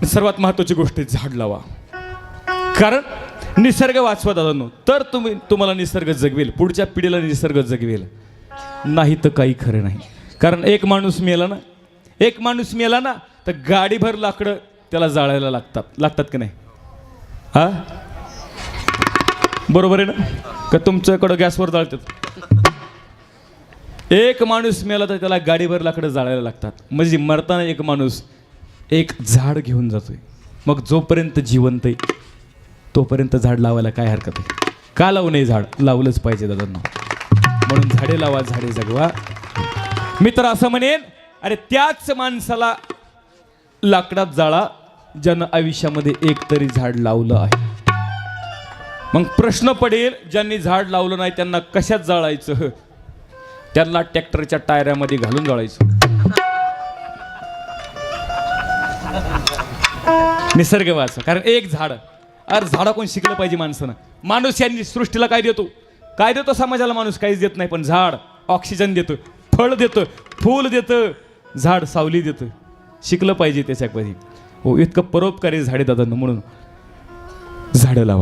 सर्वात महत्त्वाची गोष्ट आहे, झाड लावा. कारण निसर्ग वाचवा दादांनो, तर तुम्हाला निसर्ग जगवेल, पुढच्या पिढीला निसर्ग जगवेल. नाही तर काही खरं नाही. कारण एक माणूस मेला ना तर गाडीभर लाकडं त्याला जाळायला लागतात की नाही? हा, बरोबर आहे ना? का तुमच्याकडं गॅसवर जाळतात? एक माणूस मेला तर त्याला गाडीभर लाकडं जाळायला लागतात. म्हणजे मरताना एक माणूस एक झाड घेऊन जातोय. मग जोपर्यंत जिवंत आहे तोपर्यंत झाड लावायला काय हरकत आहे? का लावू नये? झाड लावलंच पाहिजे दादांना. म्हणून झाडे लावा, झाडे जगवा. मी तर असं म्हणेन, अरे त्याच माणसाला लाकडात जाळा ज्यानं आयुष्यामध्ये एक तरी झाड लावलं आहे. मग प्रश्न पडेल, ज्यांनी झाड लावलं नाही त्यांना कशात जाळायचं? त्यांना ट्रॅक्टरच्या टायरामध्ये घालून जाळायचं. निसर्ग वाचा. कारण एक झाड, अरे झाडा कोण शिकलं पाहिजे माणसानं. माणूस यांनी सृष्टीला काय देतो समाजाला? माणूस काहीच देत नाही. पण झाड ऑक्सिजन देतं, फळ देतं, फूल देतं, झाड सावली देतं. शिकलं पाहिजे त्याच्यामध्ये. हो, इतकं परोपकारी झाडे दादांनो. म्हणून झाडं लावा.